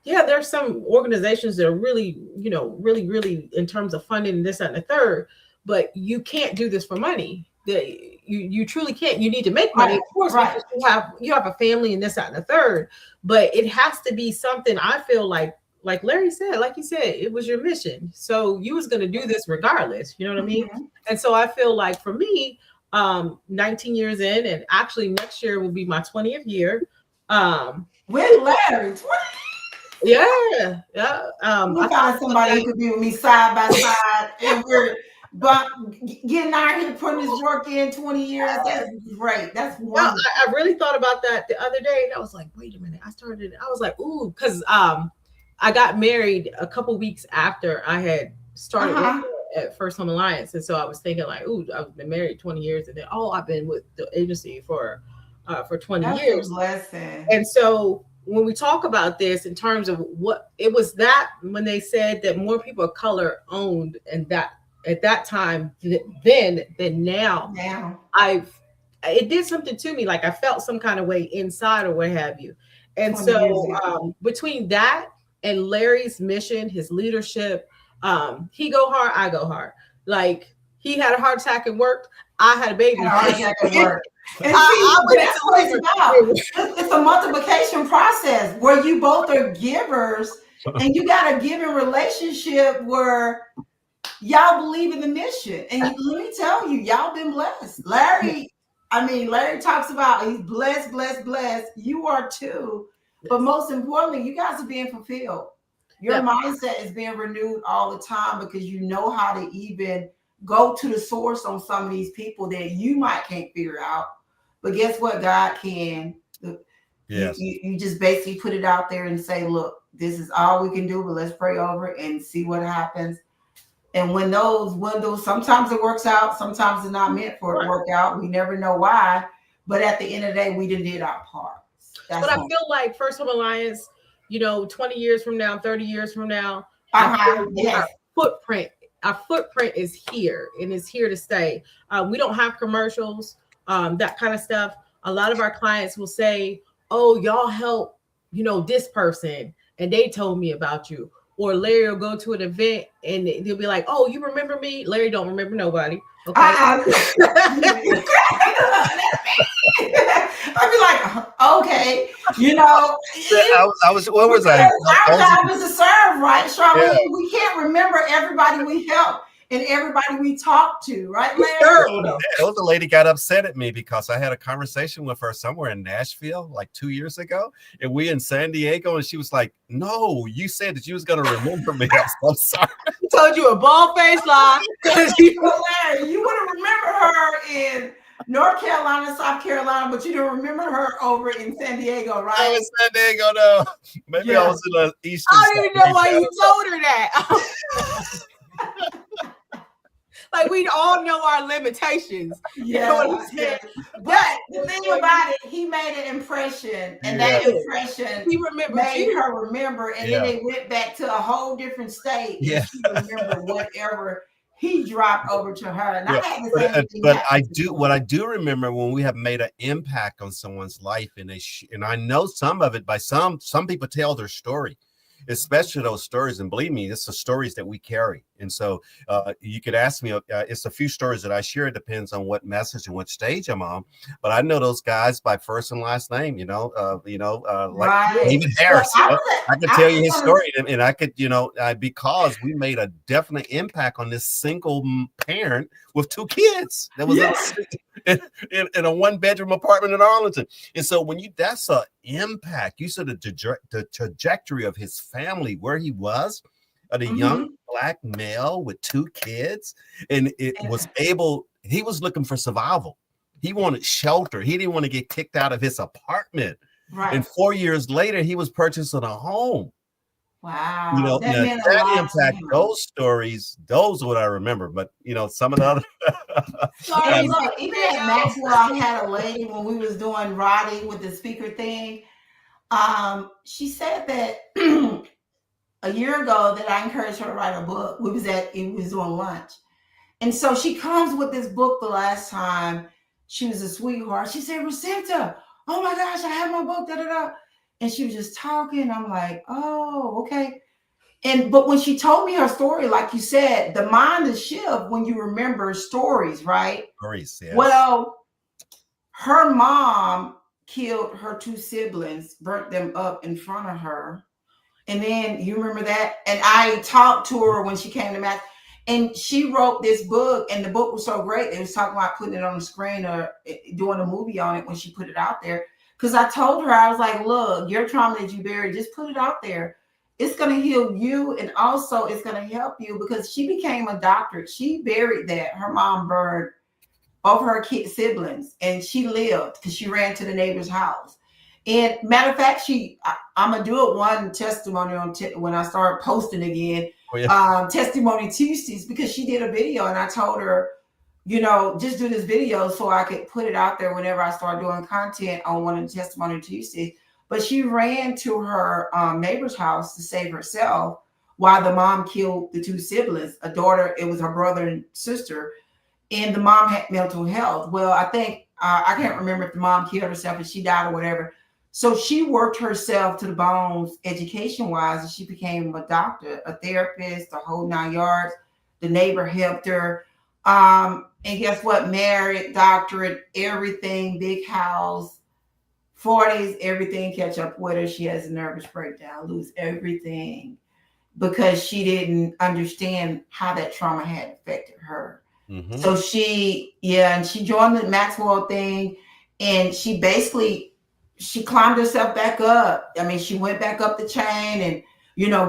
there's some organizations that are really, really in terms of funding this, that, and the third, but you can't do this for money. You truly can't. You need to make money, of course, because you have a family and this, that, and the third, but it has to be something, I feel like Larry said, like you said, it was your mission. So you was going to do this regardless, you know what I mean? And so I feel like for me, 19 years in, and actually next year will be my 20th year. With Larry, yeah. We find somebody who could be with me side by side, and we're getting out here putting this work in 20 years. That's great. That's wonderful. I really thought about that the other day, and I was like, wait a minute. I was like, ooh, because I got married a couple weeks after I had started at First Home Alliance, and so I was thinking like, ooh, I've been married 20 years, and then I've been with the agency for 20 years. And so when we talk about this in terms of what it was, that when they said that more people of color owned, and that at that time then than now, it did something to me. Like I felt some kind of way inside or what have you. And so between that and Larry's mission, his leadership, he go hard, I go hard. Like he had a heart attack and worked. I had a baby. And see, that's what it's about. It's a multiplication process where you both are givers, and you got a giving relationship where y'all believe in the mission. And let me tell you, y'all been blessed. Larry talks about he's blessed, blessed, blessed. You are too. But most importantly, you guys are being fulfilled. Your mindset is being renewed all the time because you know how to even go to the source on some of these people that you might can't figure out. But guess what? God can. Yes. You just basically put it out there and say, look, this is all we can do, but let's pray over it and see what happens. And when those sometimes it works out, sometimes it's not meant for it to work out. We never know why. But at the end of the day, we did our part. But I feel like First Home Alliance, 20 years from now, 30 years from now, yes. Our footprint is here and is here to stay. We don't have commercials, that kind of stuff. A lot of our clients will say, oh, y'all help, this person, and they told me about you. Or Larry will go to an event and they'll be like, oh, you remember me? Larry don't remember nobody. Okay. I'd be like, okay, what was I? Our job is to serve, right, Charlene? Yeah. We can't remember everybody we help and everybody we talk to, right, Larry? The older lady got upset at me because I had a conversation with her somewhere in Nashville like 2 years ago, and we in San Diego, and she was like, no, you said that you was going to remember me. I'm sorry. I told you a bald-faced lie. Larry, you would have remembered her in North Carolina, South Carolina, but you don't remember her over in San Diego, right? I was in San Diego, no. Maybe I was in the Eastern. I don't even know why you told her that. Like, we all know our limitations. Yeah. You know what I'm saying? But the thing about it, he made an impression, and that impression made her remember, and then they went back to a whole different state. Yeah. And she remembered whatever he dropped over to her. And I had the same thing. What I do remember when we have made an impact on someone's life, and I know some of it by some people tell their story, especially those stories. And believe me, it's the stories that we carry. And so you could ask me, it's a few stories that I share. It depends on what message and what stage I'm on. But I know those guys by first and last name, like David Harris. I could tell you his story, and I could, because we made a definite impact on this single parent with 2 kids that was in a 1-bedroom apartment in Arlington. And so that's an impact. You saw the trajectory of his family, where he was. The young Black male with 2 kids, and he was looking for survival. He wanted shelter. He didn't want to get kicked out of his apartment. Right. And 4 years later, he was purchasing a home. Wow. That impact, those stories, those are what I remember. But some of the other look, even at Maxwell, I had a lady when we was doing Roddy with the speaker thing. She said that a year ago that I encouraged her to write a book. We was doing lunch. And so she comes with this book the last time. She was a sweetheart. She said, Rosetta, oh my gosh, I have my book, da-da-da. And she was just talking. I'm like, oh, okay. But when she told me her story, like you said, the mind is shift when you remember stories, right? Stories, yes. Well, her mom killed her 2 siblings, burnt them up in front of her. And then you remember that? And I talked to her when she came to Mass, and she wrote this book, and the book was so great. They was talking about putting it on the screen or doing a movie on it when she put it out there. Because I told her, I was like, look, your trauma that you buried, just put it out there. It's going to heal you, and also it's going to help you, because she became a doctor. She buried that. Her mom burned both her siblings, and she lived because she ran to the neighbor's house. And matter of fact, I'm gonna do it one testimony on when I start posting again, Testimony Tuesdays, because she did a video, and I told her, just do this video so I could put it out there whenever I start doing content on one of the Testimony Tuesdays. But she ran to her neighbor's house to save herself while the mom killed the 2 siblings. A daughter, it was her brother and sister, and the mom had mental health. Well, I think I can't remember if the mom killed herself and she died or whatever. So she worked herself to the bones education-wise, and she became a doctor, a therapist, the whole 9 yards. The neighbor helped her. And guess what? Married, doctorate, everything, big house, 40s, everything catch up with her. She has a nervous breakdown, lose everything because she didn't understand how that trauma had affected her. Mm-hmm. So she joined the Maxwell thing, and she climbed herself back up. I mean, she went back up the chain and,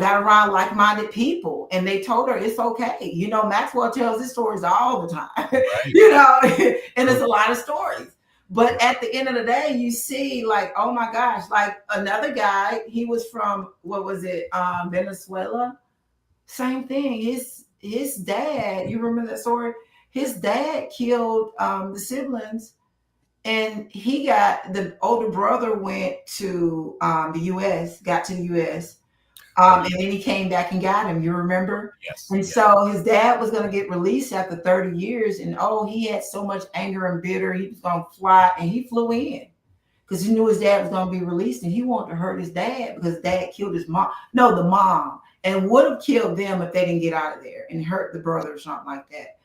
got around like-minded people, and they told her it's okay. Maxwell tells his stories all the time, right. And it's a lot of stories. But at the end of the day, you see, like, oh my gosh, like another guy, he was from, Venezuela. Same thing. His dad, you remember that story? His dad killed the siblings, and the older brother went to the U.S., got to the U.S., and then he came back and got him. You remember? Yes. And so his dad was going to get released after 30 years. And he had so much anger and bitter. He was going to fly, and he flew in because he knew his dad was going to be released, and he wanted to hurt his dad because dad killed his mom. No, the mom, and would have killed them if they didn't get out of there and hurt the brother or something like that.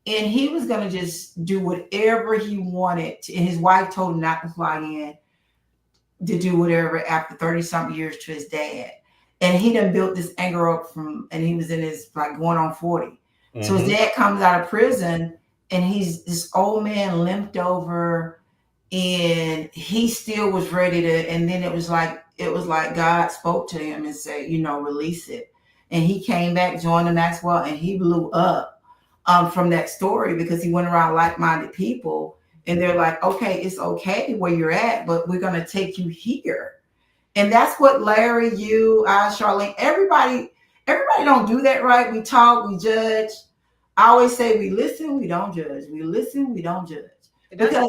And he was going to just do whatever he wanted. And his wife told him not to fly in, to do whatever after 30 something years to his dad. And he done built this anger up and he was in his, like, going on 40. Mm-hmm. So his dad comes out of prison, and he's this old man, limped over, and he still was ready to, and then it was like God spoke to him and said, release it. And he came back, joined the Maxwell, and he blew up from that story because he went around like-minded people, and they're like, okay, it's okay where you're at, but we're going to take you here. And that's what Larry, you, Charlene, everybody don't do that, right? We talk, we judge. I always say we listen, we don't judge. We listen, we don't judge. Because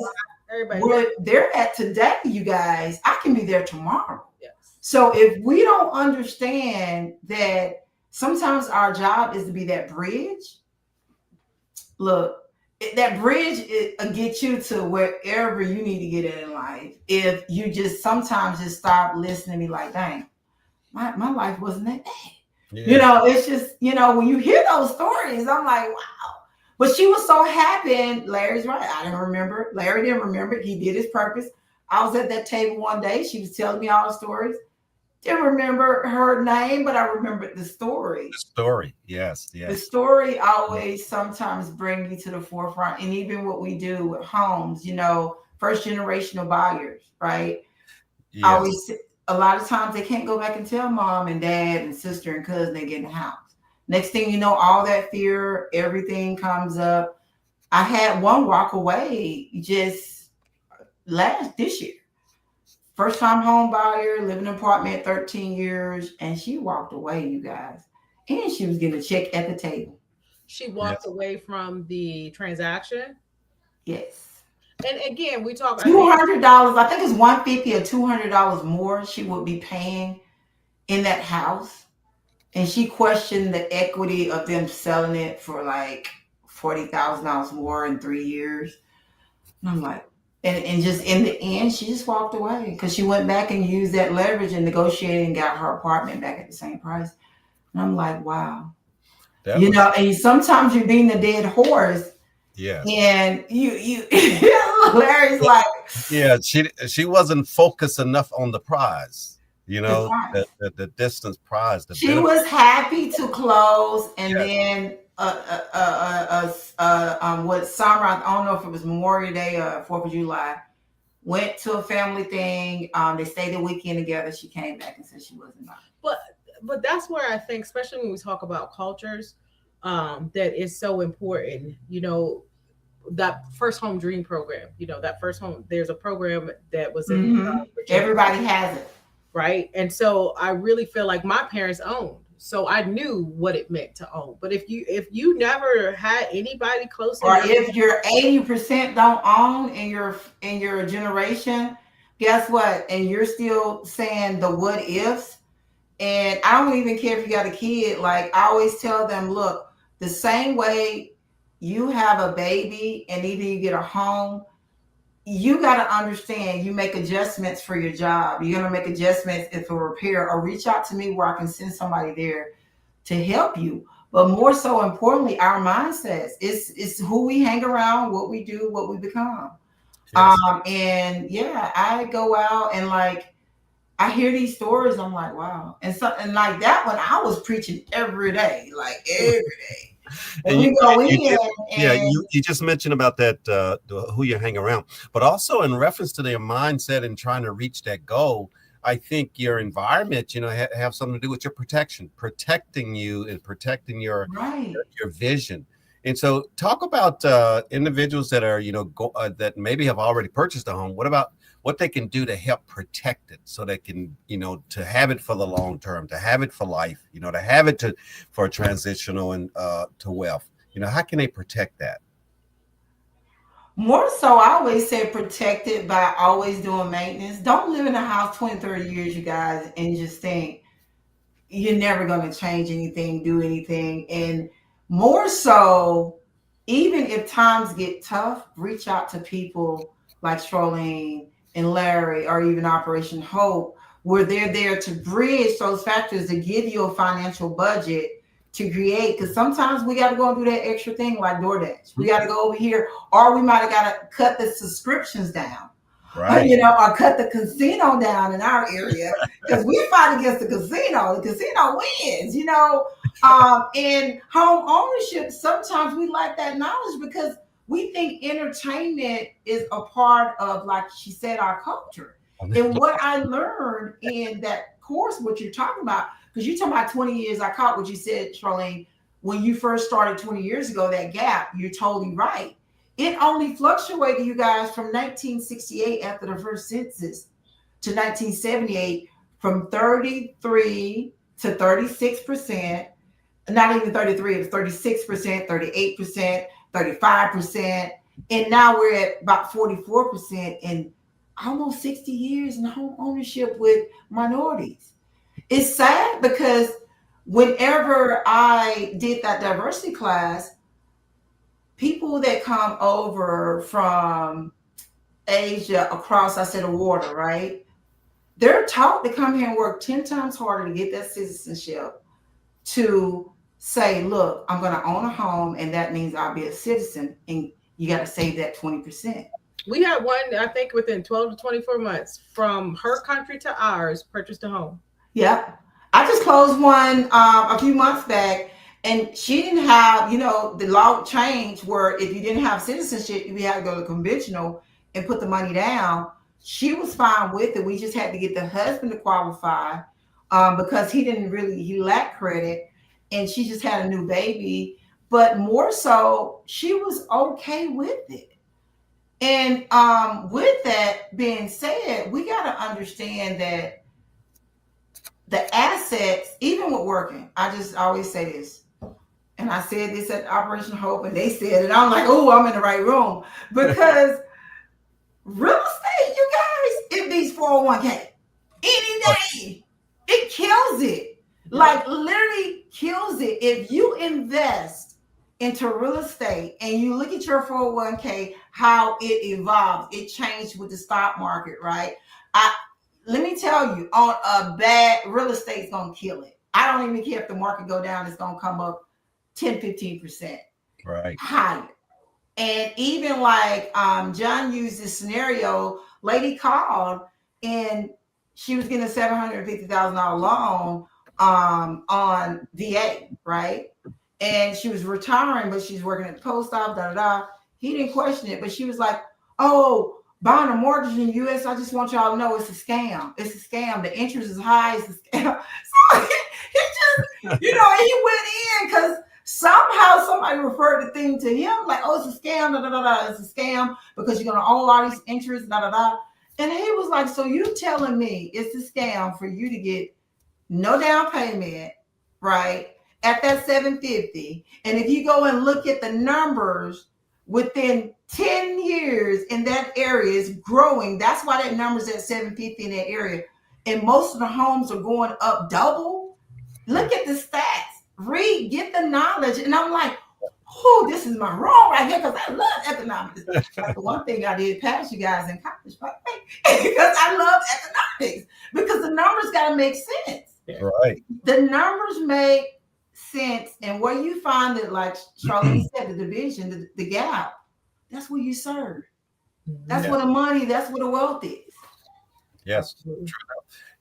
where they're at today, you guys, I can be there tomorrow. Yes. So if we don't understand that sometimes our job is to be that bridge, look, that bridge gets you to wherever you need to get in life. If you just sometimes just stop listening and be like, dang, my life wasn't that bad. Yeah. It's just, when you hear those stories, I'm like, wow. But she was so happy, and Larry's right. I didn't remember. Larry didn't remember. He did his purpose. I was at that table one day. She was telling me all the stories. Didn't remember her name, but I remembered the story. The story, yes. The story always sometimes bring you to the forefront. And even what we do with homes, first generational buyers, right? Yes. A lot of times they can't go back and tell mom and dad and sister and cousin they get in the house. Next thing you know, all that fear, everything comes up. I had one walk away just this year. First time home buyer, living in an apartment 13 years, and she walked away, you guys. And she was getting a check at the table. She walked away from the transaction? Yes. And again, we talk $200. I think it's $150 or $200 more she would be paying in that house. And she questioned the equity of them selling it for like $40,000 more in 3 years. And I'm like, and just in the end, she just walked away because she went back and used that leverage and negotiated and got her apartment back at the same price. And I'm like, wow. And sometimes you're being the dead horse. Yeah. And you Larry's like, yeah, she wasn't focused enough on the prize. The distance prize. She was happy to close, and then what summer, I don't know if it was Memorial Day or 4th of July, went to a family thing. They stayed a weekend together. She came back and said she wasn't buying. But that's where I think, especially when we talk about cultures, that is so important. That first home dream program, that first home, there's a program that was in everybody has it. Right. And so I really feel like my parents owned. So I knew what it meant to own. But if you never had anybody close, or if you're 80% don't own in your generation, guess what? And you're still saying the what ifs. And I don't even care if you got a kid. Like, I always tell them, look, the same way you have a baby and either you get a home, you got to understand you make adjustments for your job. You're going to make adjustments if a repair, or reach out to me where I can send somebody there to help you. but more so importantly, our mindsets. It's who we hang around, what we do, what we become. Yes. And yeah, I go out and like I hear these stories. I'm like, wow. And something like that one, I was preaching every day, like every day. And we go in. Yeah, you just mentioned about that who you hang around, but also in reference to their mindset and trying to reach that goal. I think your environment, have something to do with your protecting you and protecting your vision. And so, talk about individuals that are, that maybe have already purchased a home. What about what they can do to help protect it, so they can, to have it for the long term, to have it for life, to have it for transitional and to wealth. How can they protect that? More so, I always say protect it by always doing maintenance. Don't live in a house 20, 30 years, you guys, and just think you're never going to change anything, do anything. And more so, even if times get tough, reach out to people like Charlene and Larry, or even Operation Hope, where they're there to bridge those factors to give you a financial budget to create. Because sometimes we got to go and do that extra thing like DoorDash. We got to go over here, or we might have got to cut the subscriptions down. Right. Or cut the casino down in our area, because we fight against the casino. The casino wins, and home ownership, sometimes we lack that knowledge because we think entertainment is a part of, like she said, our culture. And what I learned in that course, what you're talking about, because you're talking about 20 years, I caught what you said, Charlene, when you first started 20 years ago, that gap, you're totally right. It only fluctuated, you guys, from 1968 after the first census to 1978 from 33 to 36%, not even 33, it was 36%, 38%, 35%. And now we're at about 44% in almost 60 years in home ownership with minorities. It's sad because whenever I did that diversity class, people that come over from Asia across, I said, the water, right? They're taught to come here and work 10 times harder to get that citizenship, to say, look, I'm going to own a home, and that means I'll be a citizen, and you got to save that 20%. We had one, I think, within 12 to 24 months from her country to ours, purchased a home. Yeah. I just closed one a few months back. And she didn't have, the law changed where if you didn't have citizenship, you had to go to conventional and put the money down. She was fine with it. We just had to get the husband to qualify because he lacked credit, and she just had a new baby. But more so, she was okay with it. And with that being said, we got to understand that the assets, even with working, I just always say this. And I said this at Operation Hope, and they said it. I'm like, oh, I'm in the right room. Because real estate, you guys, it beats 401k. Any day. It kills it. Like, literally kills it. If you invest into real estate and you look at your 401k, how it evolves, it changed with the stock market, right? Let me tell you, on a bad, real estate's going to kill it. I don't even care if the market go down, it's going to come up 10-15% higher. And even like John used this scenario, lady called and she was getting a $750,000 loan on VA, right? And she was retiring, but she's working at the post office, He didn't question it, but she was like, oh, buying a mortgage in the U.S., I just want y'all to know it's a scam. It's a scam. The interest is high. It's a scam. So he just, he went in because somehow somebody referred the thing to him like, oh, it's a scam, It's a scam because you're going to own all these interests, And he was like, so you telling me it's a scam for you to get no down payment, right, at that $750. And if you go and look at the numbers within 10 years in that area is growing. That's why that number's at 750 in that area. And most of the homes are going up double. Look at the stats. Get the knowledge. And I'm like, oh, this is my wrong right here because I love economics. That's the one thing I did pass you guys in college, because I love economics, because the numbers got to make sense. Right. The numbers make sense. And where you find it, like Charlene said, the division, the gap, that's where you serve. That's where the money, that's where the wealth is. Yes. True.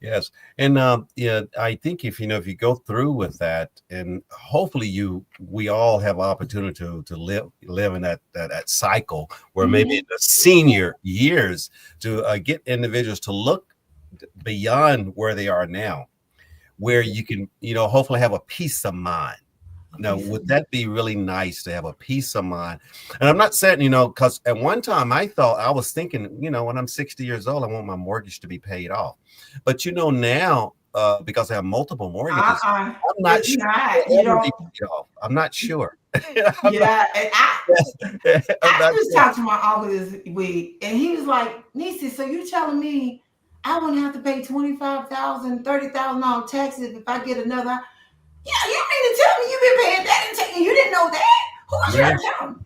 Yes. And yeah, I think if you go through with that, and hopefully we all have opportunity to live in that cycle where maybe in the senior years to get individuals to look beyond where they are now, where you can, hopefully have a peace of mind. Now, would that be really nice to have a peace of mind? And I'm not saying, because at one time I was thinking, when I'm 60 years old, I want my mortgage to be paid off. But now, because I have multiple mortgages, I'm not sure. I'm not sure. Yeah, and I just talked to my uncle this week, and he was like, "Nisi, so you telling me I wouldn't have to pay $25,000, $30,000 taxes if I get another?" Yeah, you mean to tell me you've been paying that and you didn't know that? Who was you to tell me?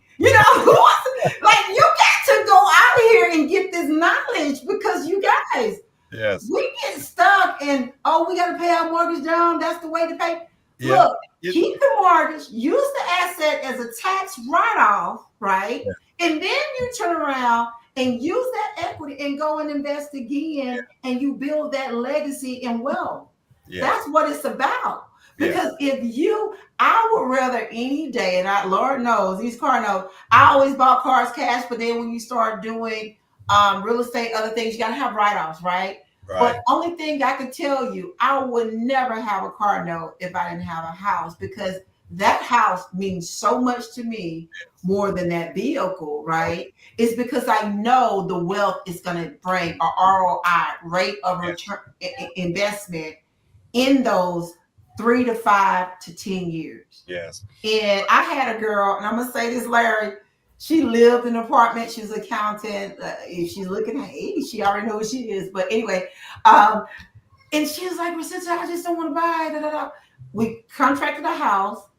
Like, you got to go out here and get this knowledge, because you guys, yes, we get stuck and we got to pay our mortgage down. That's the way to pay. Yeah. Look, keep the mortgage, use the asset as a tax write-off, right? Yeah. And then you turn around and use that equity and go and invest again, and you build that legacy and wealth. Yeah. That's what it's about. Because I would rather any day, and Lord knows, these car notes, I always bought cars cash, but then when you start doing real estate, other things, you got to have write-offs, right? But only thing I can tell you, I would never have a car note if I didn't have a house, because that house means so much to me more than that vehicle, right? It's because I know the wealth is going to bring a ROI, rate of return investment, in those 3 to 5 to 10 years. Yes. And I had a girl, and I'm going to say this, Larry, she lived in an apartment. She was an accountant. If she's looking at 80, she already knows who she is. But anyway, and she was like, Rosita, I just don't want to buy. Da, da, da. We contracted a house.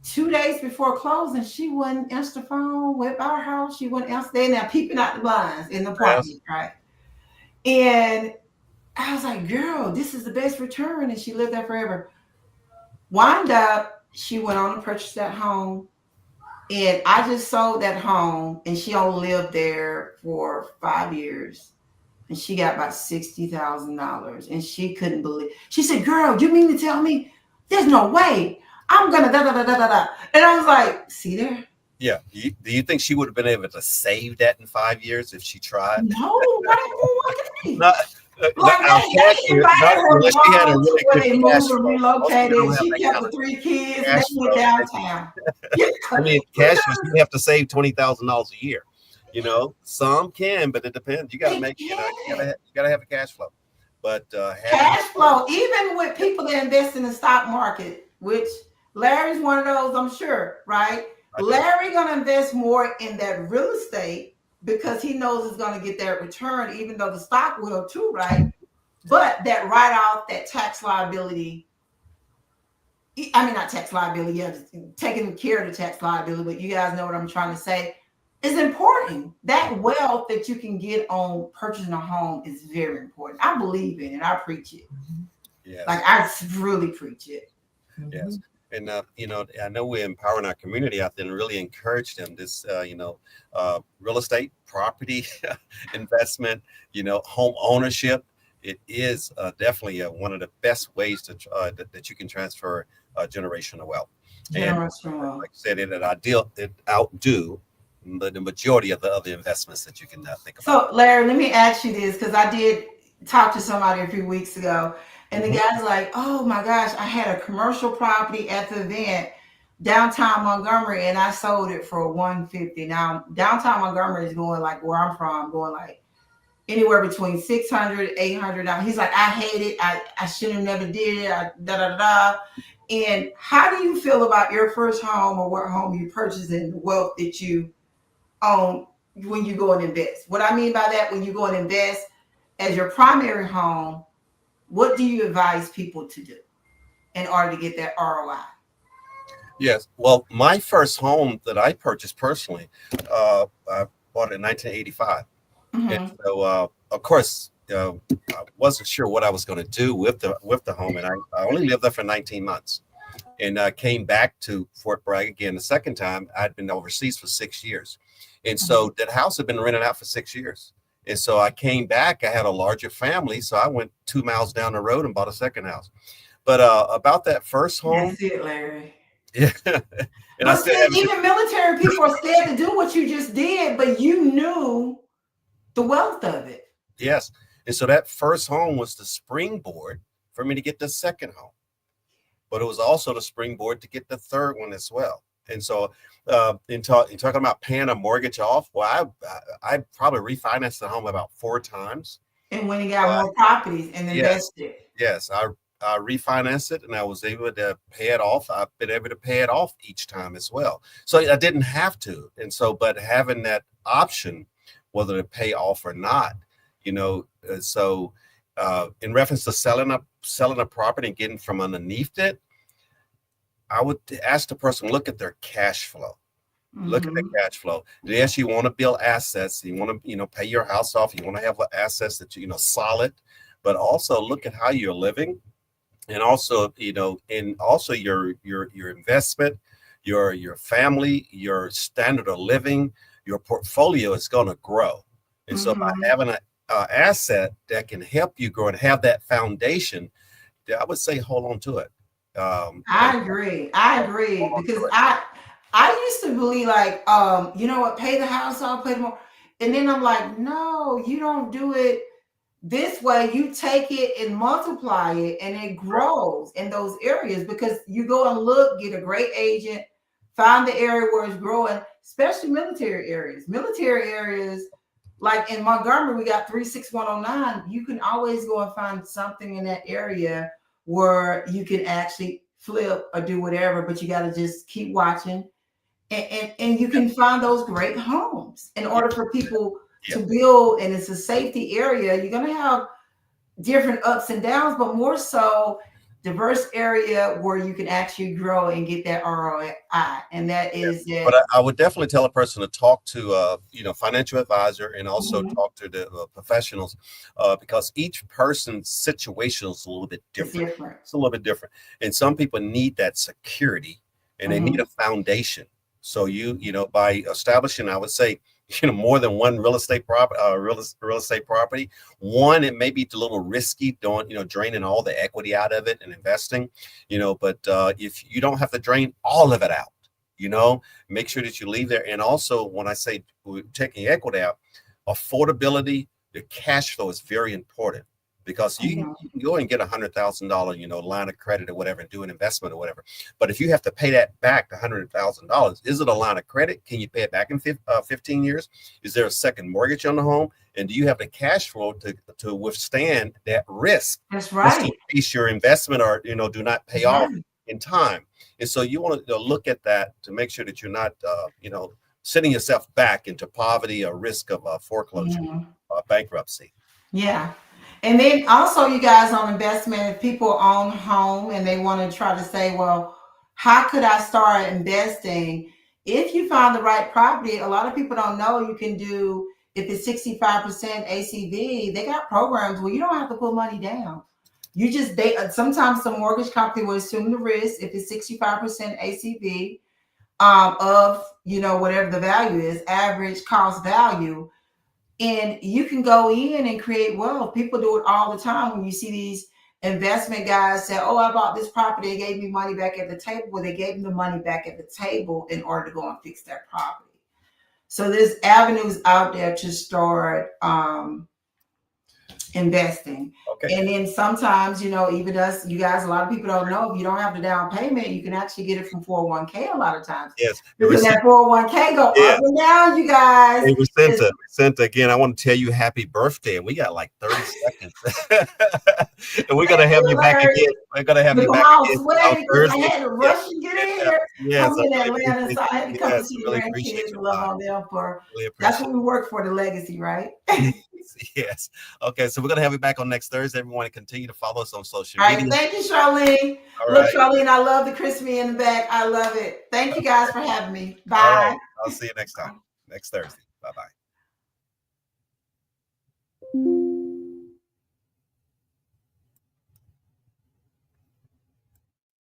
2 days before closing, she wouldn't answer the phone with our house. She wouldn't answer. They're now peeping out the blinds in the apartment, right? And I was like, girl, this is the best return. And she lived there forever. Wind up, she went on to purchase that home. And I just sold that home, and she only lived there for 5 years. And she got about $60,000. And she couldn't believe. She said, girl, you mean to tell me there's no way I'm going to da da da da da da? And I was like, see there? Yeah. Do you think she would have been able to save that in 5 years if she tried? No, not unless she had a really good cash flow. Relocated. She kept the 3 kids. And they went downtown. I mean, cash flow, you have to save $20,000 a year. Some can, but it depends. You got to make. You got to have a cash flow. But cash flow, even with people that invest in the stock market, which Larry's one of those, I'm sure, right? Larry gonna invest more in that real estate, because he knows it's going to get that return, even though the stock will too, right? But that write-off, that tax liability, not tax liability, taking care of the tax liability, but you guys know what I'm trying to say, is important. That wealth that you can get on purchasing a home is very important. I believe in it. I preach it. Yes. Like, I really preach it. Yes. And, I know we're empowering our community out there and really encourage them. This, real estate, property investment, home ownership. It is definitely one of the best ways to that you can transfer generational wealth. Generational wealth. Like I said, it outdo the majority of the other investments that you can think about. So, Larry, let me ask you this, because I did talk to somebody a few weeks ago. And the guy's like, oh my gosh, I had a commercial property at the event downtown Montgomery, and I sold it for $150. Now, downtown Montgomery is going, like where I'm from, going like anywhere between $600, $800. He's like, I hate it. I should have never did it. And how do you feel about your first home, or what home you purchased, and the wealth that you own when you go and invest? What I mean by that, when you go and invest as your primary home, what do you advise people to do in order to get that ROI? Yes. Well, my first home that I purchased personally, I bought it in 1985. Mm-hmm. And so, of course, I wasn't sure what I was going to do with the home, and I only lived there for 19 months. and came back to Fort Bragg again the second time. I'd been overseas for 6 years. And so that house had been rented out for 6 years. And so I came back, I had a larger family. So I went 2 miles down the road and bought a second house. But about that first home. That's it, Larry. Yeah. And but see, even military people are scared to do what you just did, but you knew the wealth of it. Yes. And so that first home was the springboard for me to get the second home. But it was also the springboard to get the third one as well. And so in talking about paying a mortgage off, well, I probably refinanced the home about 4 times. And when you got more properties and invested. Yes, I refinanced it and I was able to pay it off. I've been able to pay it off each time as well. So I didn't have to. And so, but having that option, whether to pay off or not, you know, so in reference to selling a property and getting from underneath it, I would ask the person, look at their cash flow. Look at the cash flow. Yes, you want to build assets. You want to, pay your house off. You want to have assets that solid, but also look at how you're living, and also, and also your investment, your family, your standard of living, your portfolio is going to grow. And so by having an asset that can help you grow and have that foundation, I would say hold on to it. I agree because I used to believe like, pay the house off, pay more. And then I'm like, no, you don't do it this way. You take it and multiply it and it grows in those areas because you go and look, get a great agent, find the area where it's growing, especially military areas. Military areas, like in Montgomery, we got 36109. You can always go and find something in that area where you can actually flip or do whatever, but you got to just keep watching. And you can find those great homes in order for people to build, and it's a safety area. You're going to have different ups and downs, but more so diverse area where you can actually grow and get that ROI. And that is it. But I would definitely tell a person to talk to financial advisor and also talk to the professionals because each person's situation is a little bit different. It's a little bit different. And some people need that security and they need a foundation. So by establishing, I would say, more than one real estate property. One, it may be a little risky, draining all the equity out of it and investing, but if you don't have to drain all of it out, make sure that you leave there. And also when I say taking equity out, affordability, the cash flow is very important. Because you can go and get $100,000, line of credit or whatever and do an investment or whatever. But if you have to pay that back, $100,000, is it a line of credit? Can you pay it back in 15 years? Is there a second mortgage on the home? And do you have the cash flow to withstand that risk? That's right. In case your investment or, do not pay off in time. And so you want to look at that to make sure that you're not, sending yourself back into poverty or risk of foreclosure, bankruptcy. Yeah. And then also, you guys, on investment, if people own home and they want to try to say, well, how could I start investing? If you find the right property, a lot of people don't know you can do, if it's 65% ACV, they got programs where you don't have to put money down. Sometimes the mortgage company will assume the risk if it's 65% ACV of, whatever the value is, average cost value. And you can go in and create wealth. People do it all the time. When you see these investment guys say, oh, I bought this property, they gave me money back at the table. Well, they gave them the money back at the table in order to go and fix that property. So there's avenues out there to start investing. Okay. And then sometimes, even us, you guys, a lot of people don't know, if you don't have the down payment, you can actually get it from 401k a lot of times. Yes. Because that 401k go up and down, you guys. Hey, Vicenta, again, I want to tell you happy birthday. And we got like 30 seconds. And we're going to have you back again. We're going to have you back again. I had to rush and get in here. Yes, I'm in Atlanta, so I had to come to see the grandkids and love on them that's what we work for, the legacy, right? Yes. Okay. So we're going to have you back on next Thursday. Everyone to continue to follow us on social media. All right. Thank you, Charlene. Look, Charlene, I love the crispy in the back. I love it. Thank you guys for having me. Bye. Right. I'll see you next time. Next Thursday. Bye-bye.